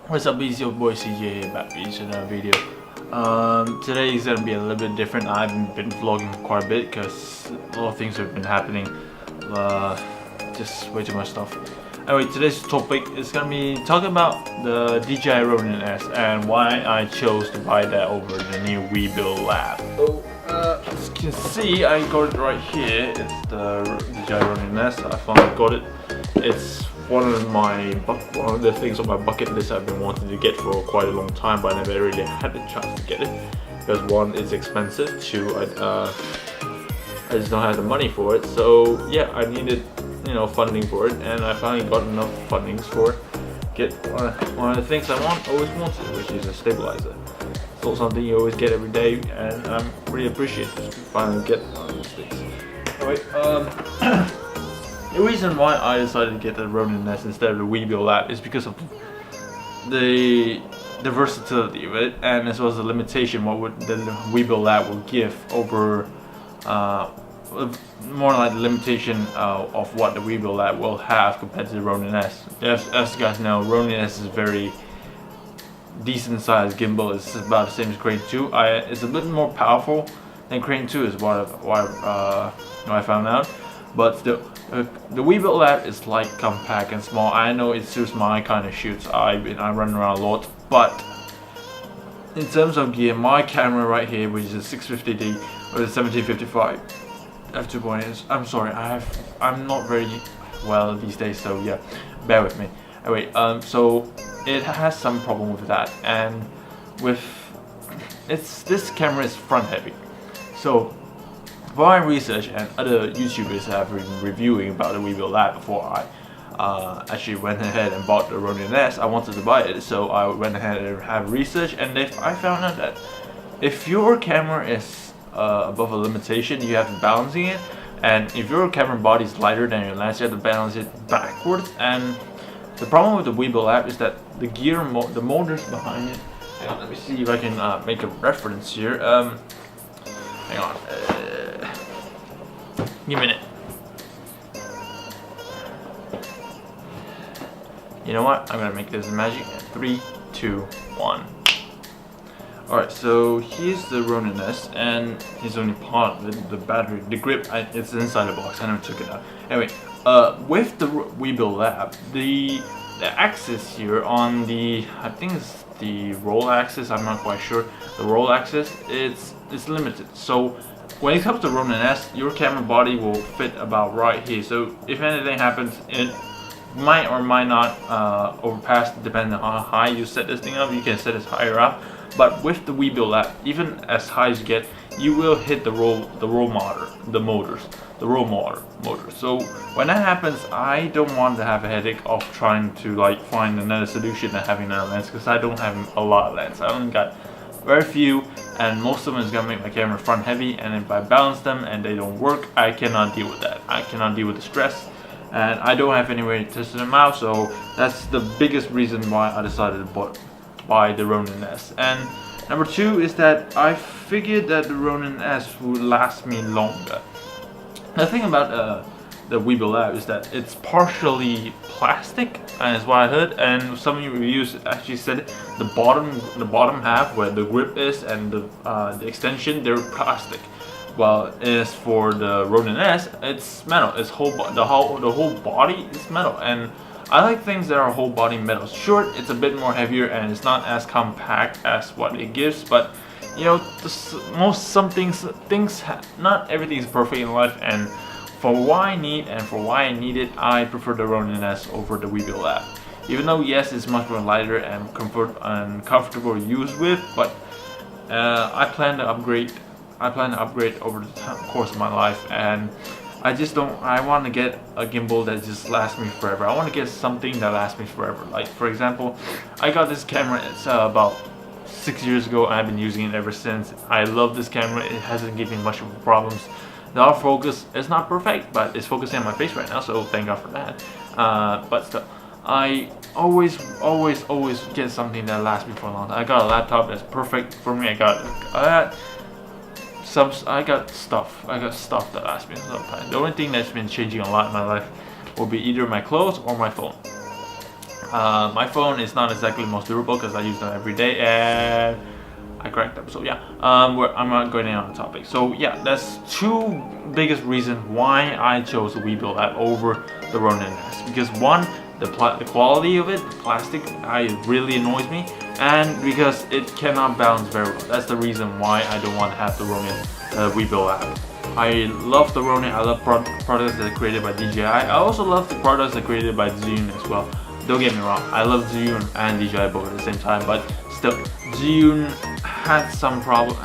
What's up, it's your boy CJ here back with another video. Today is gonna be a little bit different. I haven't been vlogging quite a bit because a lot of things have been happening. Just way too much stuff. Anyway, today's topic is gonna be talking about the DJI Ronin-S and why I chose to buy that over the new Weebil lab. So, as you can see, I got it right here. It's the DJI Ronin-S. I finally got it. It's one of the things on my bucket list I've been wanting to get for quite a long time, but I never really had the chance to get it because one, it's expensive, two, I just don't have the money for it. So yeah, I needed funding for it, and I finally got enough fundings for get one of the things I always wanted, which is a stabilizer. It's not something you always get every day, and I'm really appreciative to finally get one of these things. Anyway, the reason why I decided to get the Ronin-S instead of the Weebil lab is because of the versatility of it, and as well as the limitation what would the Weebil lab will give over more like the limitation of what the Weebil lab will have compared to the Ronin-S. As you guys know, Ronin-S is a very decent sized gimbal. It's about the same as Crane 2. It's a bit more powerful than Crane 2 is what I found out, but still. The Weebil lab is light, compact, and small. I know it suits my kind of shoots. I run around a lot, but in terms of gear, my camera right here, which is a 650D or the 1755 f2.8. I'm sorry, I'm not very well these days, so yeah, bear with me. Anyway, so it has some problem with that, and this camera is front heavy, so. My research and other YouTubers have been reviewing about the Weebil lab before I actually went ahead and bought the Ronin-S. I wanted to buy it, so I went ahead and have research, and I found out that if your camera is above a limitation, you have to balancing it, and if your camera body is lighter than your lens, you have to balance it backwards. And the problem with the Weebil lab is that the gear, the motors behind it. Hang on, let me see if I can make a reference here. Hang on. Give me a minute. You know what? I'm gonna make this magic. 3, 2, 1. Alright, so here's the Ronin-S, and here's only part of it. The battery, the grip, it's inside the box. I never took it out. Anyway, with the Weebil lab, the axis here on the, I think it's the roll axis. I'm not quite sure. The roll axis, it's limited. So when it comes to Ronin-S, your camera body will fit about right here. So if anything happens, it might or might not overpass, depending on how high you set this thing up. You can set it higher up, but with the Weebil lab, even as high as you get, you will hit the roll motor. So when that happens, I don't want to have a headache of trying to like find another solution than having another lens, because I don't have a lot of lens. I only got very few, and most of them is gonna make my camera front heavy, and if I balance them and they don't work, I cannot deal with that. I cannot deal with the stress, and I don't have any way to test them out. So that's the biggest reason why I decided to buy the Ronin-S. And number two is that I figured that the Ronin-S would last me longer. The thing about the Weebil lab is that it's partially plastic, and that's what I heard, and some of your reviews actually said the bottom half where the grip is and the extension, they're plastic. Well, as for the Ronin-S, it's metal. It's the whole body is metal, and I like things that are whole body metal. Sure, it's a bit more heavier and it's not as compact as what it gives, but not everything is perfect in life, and for what I need and for why I need it, I prefer the Ronin-S over the Weebil lab. Even though yes, it's much more lighter and comfortable to use with, but I plan to upgrade over the course of my life, and I want to get a gimbal that just lasts me forever. I want to get something that lasts me forever. Like for example, I got this camera. It's about 6 years ago, and I've been using it ever since. I love this camera. It hasn't given me much of problems. The autofocus is not perfect, but it's focusing on my face right now, so thank God for that. But still, I always get something that lasts me for a long time. I got a laptop that's perfect for me. I got stuff that lasts me some time. The only thing that's been changing a lot in my life will be either my clothes or my phone. My phone is not exactly the most durable because I use them every day and I cracked them. So yeah, I'm not going in on the topic. So yeah, that's two biggest reasons why I chose the Weebil app over the Ronin-S. Because one, the quality of it, the plastic, it really annoys me, and because it cannot balance very well. That's the reason why I don't want to have the Weebil app. I love the Ronin. I love products that are created by DJI. I also love the products that are created by Zhiyun as well. Don't get me wrong, I love Zhiyun and DJI both at the same time, but still, Zhiyun had some problem.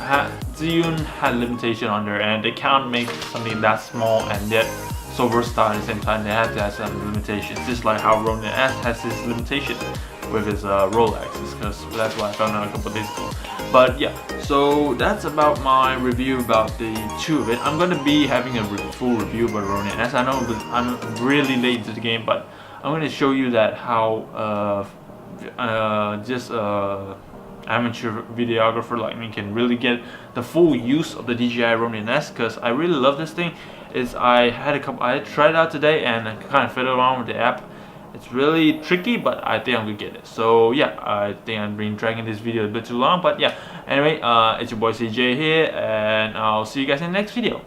Zhiyun had limitation on their end. They can't make something that small and yet so versatile at the same time. They have to have some limitations, just like how Ronin-S has its limitation with its Rolexes, because that's what I found out a couple of days ago. But yeah, so that's about my review about the two of it. I'm gonna be having a full review about Ronin-S. I know I'm really late into the game, but I'm gonna show you that how amateur videographer like me can really get the full use of the DJI Ronin-S, because I really love this thing. I tried it out today and I kind of fiddled around with the app. It's really tricky, but I think I'm gonna get it. So yeah, I think I've been dragging this video a bit too long, but yeah. Anyway, it's your boy CJ here, and I'll see you guys in the next video.